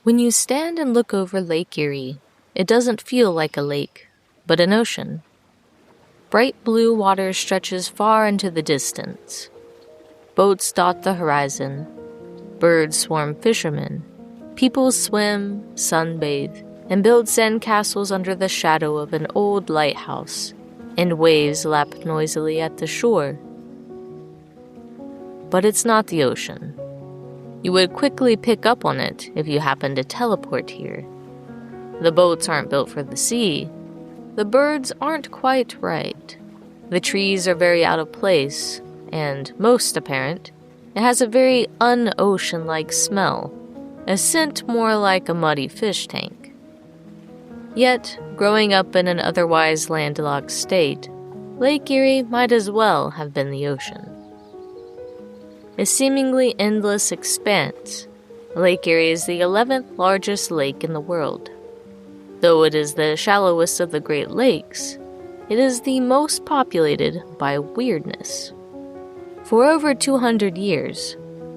When you stand and look over Lake Erie, it doesn't feel like a lake, but an ocean. Bright blue water stretches far into the distance. Boats dot the horizon. Birds swarm fishermen. People swim, sunbathe, and build sandcastles under the shadow of an old lighthouse, and waves lap noisily at the shore. But it's not the ocean. You would quickly pick up on it if you happened to teleport here. The boats aren't built for the sea. The birds aren't quite right. The trees are very out of place, and most apparent, it has a very un-ocean-like smell, a scent more like a muddy fish tank. Yet, growing up in an otherwise landlocked state, Lake Erie might as well have been the ocean. A seemingly endless expanse, Lake Erie is the 11th largest lake in the world. Though it is the shallowest of the Great Lakes, it is the most populated by weirdness. For over 200 years,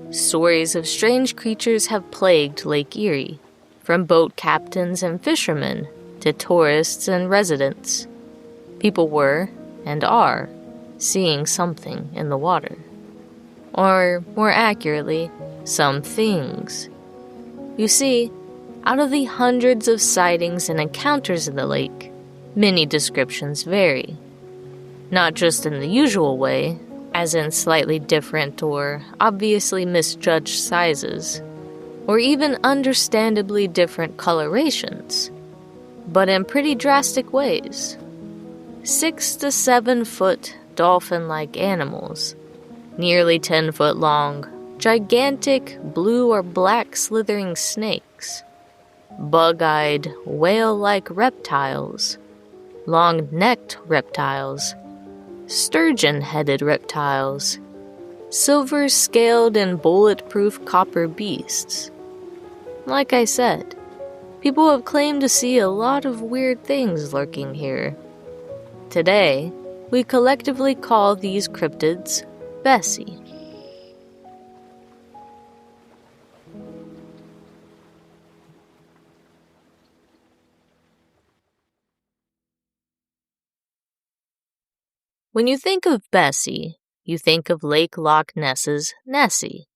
stories of strange creatures have plagued Lake Erie, from boat captains and fishermen to tourists and residents. People were, and are, seeing something in the water. Or, more accurately, some things. You see, out of the hundreds of sightings and encounters in the lake, many descriptions vary. Not just in the usual way, as in slightly different or obviously misjudged sizes, or even understandably different colorations, but in pretty drastic ways. 6 to 7 foot dolphin-like animals, nearly 10 foot long, gigantic blue or black slithering snakes, bug-eyed whale-like reptiles, long-necked reptiles, sturgeon-headed reptiles, silver-scaled and bulletproof copper beasts. Like I said, people have claimed to see a lot of weird things lurking here. Today, we collectively call these cryptids Bessie. When you think of Bessie, you think of Lake Loch Ness's Nessie.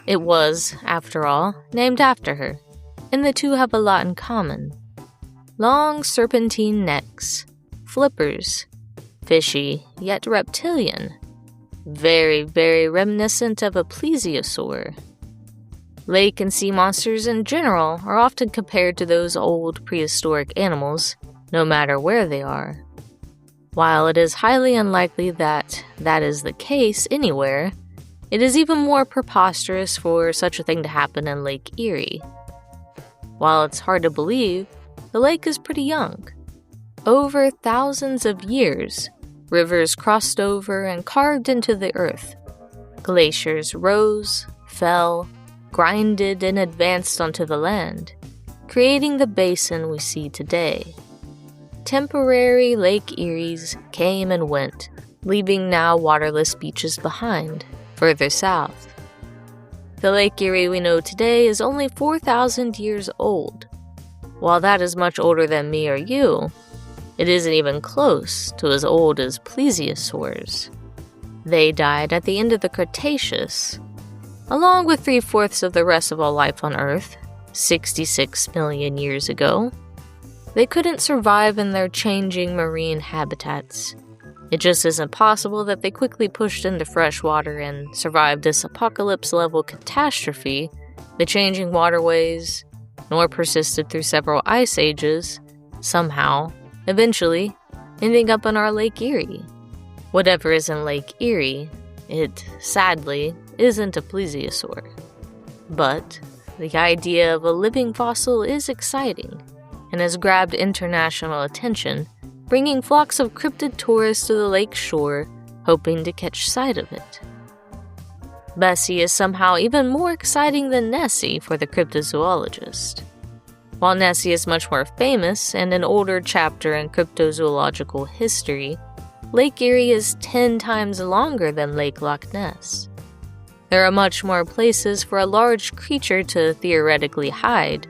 It was, after all, named after her, and the two have a lot in common. Long serpentine necks, flippers, fishy yet reptilian, very, very reminiscent of a plesiosaur. Lake and sea monsters in general are often compared to those old prehistoric animals, no matter where they are. While it is highly unlikely that that is the case anywhere, it is even more preposterous for such a thing to happen in Lake Erie. While it's hard to believe, the lake is pretty young. Over thousands of years, rivers crossed over and carved into the earth. Glaciers rose, fell, grinded, and advanced onto the land, creating the basin we see today. Temporary Lake Eries came and went, leaving now waterless beaches behind, further south. The Lake Erie we know today is only 4,000 years old. While that is much older than me or you, it isn't even close to as old as plesiosaurs. They died at the end of the Cretaceous, along with 3/4 of the rest of all life on Earth, 66 million years ago. They couldn't survive in their changing marine habitats. It just isn't possible that they quickly pushed into fresh water and survived this apocalypse-level catastrophe, the changing waterways, nor persisted through several ice ages, somehow, eventually, ending up in our Lake Erie. Whatever is in Lake Erie, it, sadly, isn't a plesiosaur. But the idea of a living fossil is exciting, and has grabbed international attention, bringing flocks of cryptid tourists to the lake shore, hoping to catch sight of it. Bessie is somehow even more exciting than Nessie for the cryptozoologist. While Nessie is much more famous and an older chapter in cryptozoological history, Lake Erie is 10 times longer than Lake Loch Ness. There are much more places for a large creature to theoretically hide,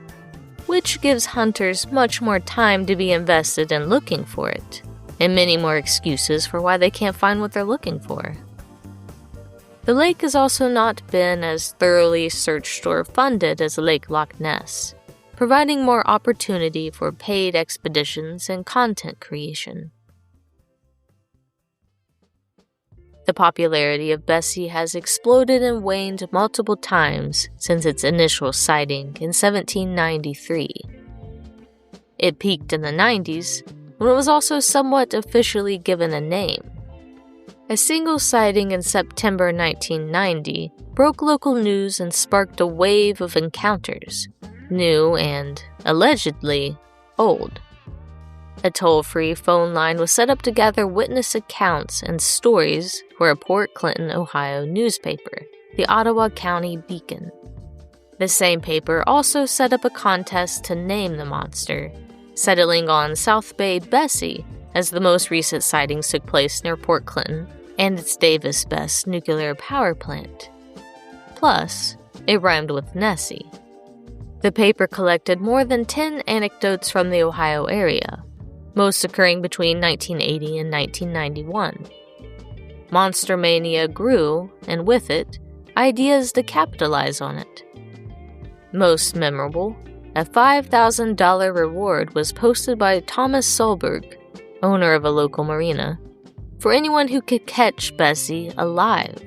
which gives hunters much more time to be invested in looking for it, and many more excuses for why they can't find what they're looking for. The lake has also not been as thoroughly searched or funded as Lake Loch Ness, providing more opportunity for paid expeditions and content creation. The popularity of Bessie has exploded and waned multiple times since its initial sighting in 1793. It peaked in the 90s, when it was also somewhat officially given a name. A single sighting in September 1990 broke local news and sparked a wave of encounters, new and, allegedly, old. A toll-free phone line was set up to gather witness accounts and stories for a Port Clinton, Ohio newspaper, the Ottawa County Beacon. The same paper also set up a contest to name the monster, settling on South Bay Bessie as the most recent sightings took place near Port Clinton and its Davis-Besse nuclear power plant. Plus, it rhymed with Nessie. The paper collected more than 10 anecdotes from the Ohio area, most occurring between 1980 and 1991. Monster mania grew, and with it, ideas to capitalize on it. Most memorable, a $5,000 reward was posted by Thomas Solberg, owner of a local marina, for anyone who could catch Bessie alive.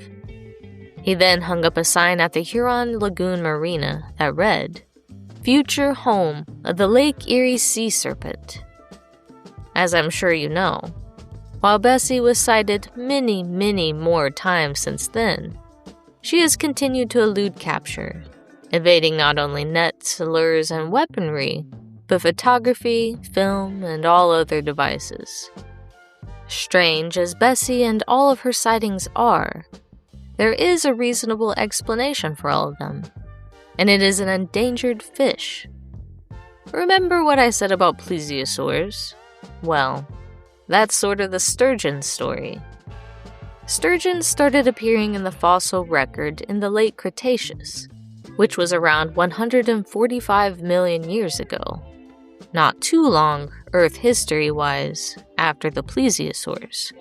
He then hung up a sign at the Huron Lagoon Marina that read, "Future home of the Lake Erie sea serpent." As I'm sure you know, while Bessie was sighted many, many more times since then, she has continued to elude capture, evading not only nets, lures, and weaponry, but photography, film, and all other devices. Strange as Bessie and all of her sightings are, there is a reasonable explanation for all of them, and it is an endangered fish. Remember what I said about plesiosaurs? Well, that's sort of the sturgeon story. Sturgeons started appearing in the fossil record in the late Cretaceous, which was around 145 million years ago. Not too long, Earth history-wise, after the plesiosaurs,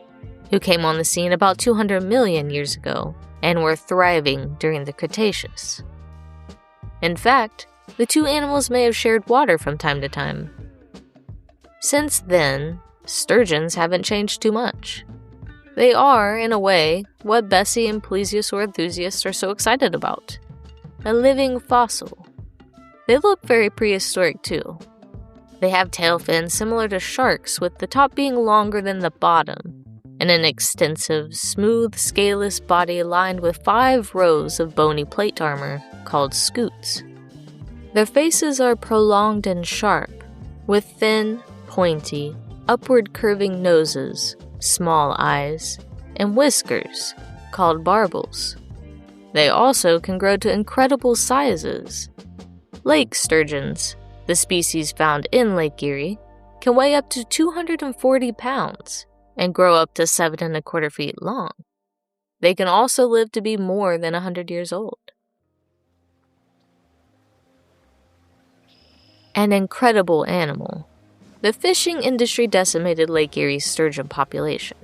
who came on the scene about 200 million years ago and were thriving during the Cretaceous. In fact, the two animals may have shared water from time to time. Since then, sturgeons haven't changed too much. They are, in a way, what Bessie and plesiosaur enthusiasts are so excited about. A living fossil. They look very prehistoric too. They have tail fins similar to sharks, with the top being longer than the bottom, and an extensive, smooth, scaleless body lined with 5 rows of bony plate armor called scutes. Their faces are prolonged and sharp, with thin, pointy, upward curving noses, small eyes, and whiskers, called barbels. They also can grow to incredible sizes. Lake sturgeons, the species found in Lake Erie, can weigh up to 240 pounds and grow up to 7¼ feet long. They can also live to be more than 100 years old. An incredible animal. The fishing industry decimated Lake Erie's sturgeon population.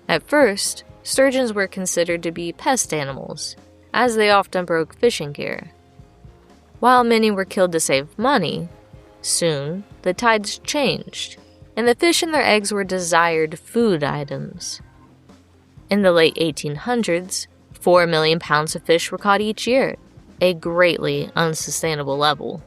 At first, sturgeons were considered to be pest animals, as they often broke fishing gear. While many were killed to save money, soon the tides changed, and the fish and their eggs were desired food items. In the late 1800s, 4 million pounds of fish were caught each year, a greatly unsustainable level.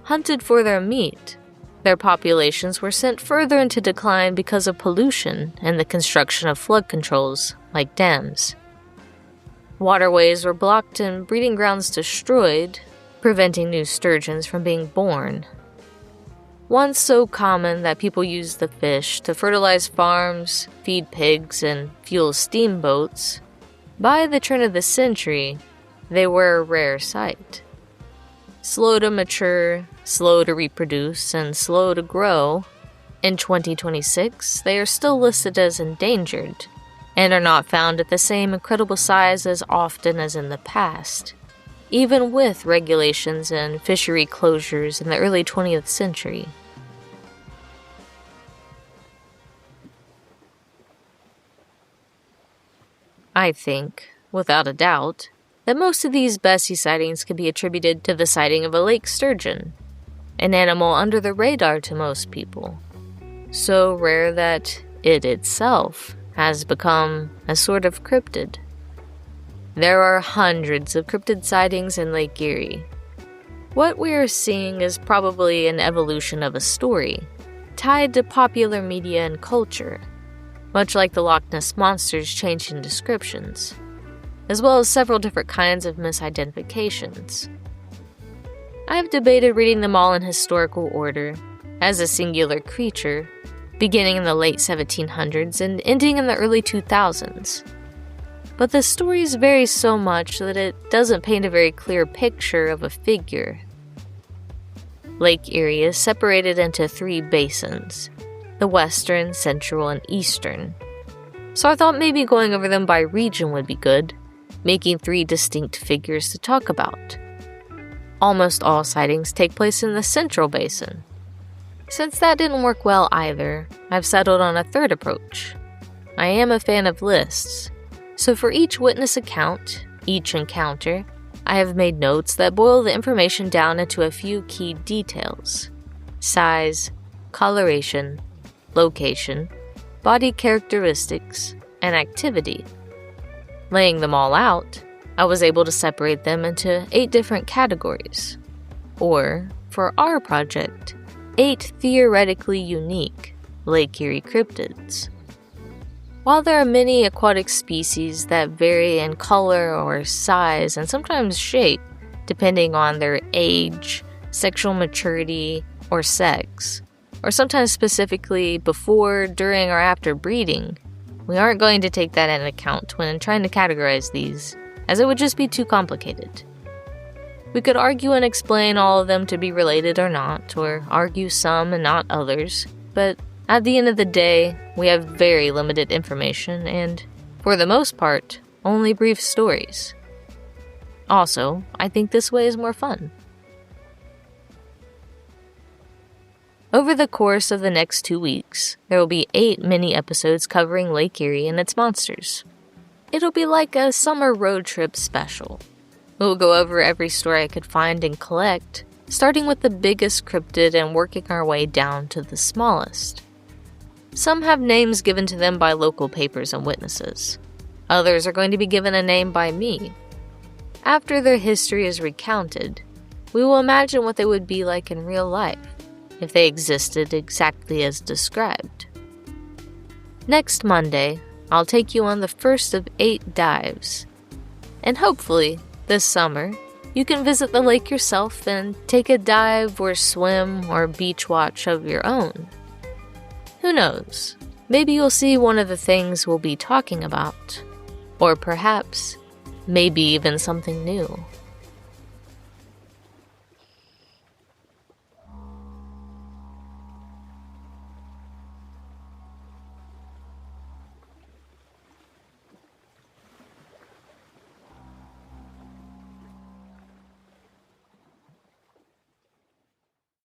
Hunted for their meat, their populations were sent further into decline because of pollution and the construction of flood controls, like dams. Waterways were blocked and breeding grounds destroyed, preventing new sturgeons from being born. Once so common that people used the fish to fertilize farms, feed pigs, and fuel steamboats, by the turn of the century, they were a rare sight. Slow to mature, slow to reproduce, and slow to grow, in 2026, they are still listed as endangered, and are not found at the same incredible size as often as in the past, even with regulations and fishery closures in the early 20th century. I think, without a doubt, that most of these Bessie sightings can be attributed to the sighting of a lake sturgeon, an animal under the radar to most people, so rare that it itself has become a sort of cryptid. There are hundreds of cryptid sightings in Lake Erie. What we are seeing is probably an evolution of a story, tied to popular media and culture, much like the Loch Ness Monster's change in descriptions, as well as several different kinds of misidentifications. I have debated reading them all in historical order, as a singular creature, beginning in the late 1700s and ending in the early 2000s. But the stories vary so much that it doesn't paint a very clear picture of a figure. Lake Erie is separated into 3 basins: the western, central, and eastern. So I thought maybe going over them by region would be good, making 3 distinct figures to talk about. Almost all sightings take place in the central basin. Since that didn't work well either, I've settled on a third approach. I am a fan of lists, so for each witness account, each encounter, I have made notes that boil the information down into a few key details: size, coloration, location, body characteristics, and activity. Laying them all out, I was able to separate them into 8 different categories, or, for our project, 8 theoretically unique Lake Erie cryptids. While there are many aquatic species that vary in color or size and sometimes shape, depending on their age, sexual maturity, or sex, or sometimes specifically before, during, or after breeding, we aren't going to take that into account when trying to categorize these, as it would just be too complicated. We could argue and explain all of them to be related or not, or argue some and not others, but at the end of the day, we have very limited information and, for the most part, only brief stories. Also, I think this way is more fun. Over the course of the next 2 weeks, there will be 8 mini-episodes covering Lake Erie and its monsters. It'll be like a summer road trip special. We'll go over every story I could find and collect, starting with the biggest cryptid and working our way down to the smallest. Some have names given to them by local papers and witnesses. Others are going to be given a name by me. After their history is recounted, we will imagine what they would be like in real life, if they existed exactly as described. Next Monday, I'll take you on the first of 8 dives. And hopefully, this summer, you can visit the lake yourself and take a dive or swim or beach watch of your own. Who knows? Maybe you'll see one of the things we'll be talking about. Or perhaps, maybe even something new.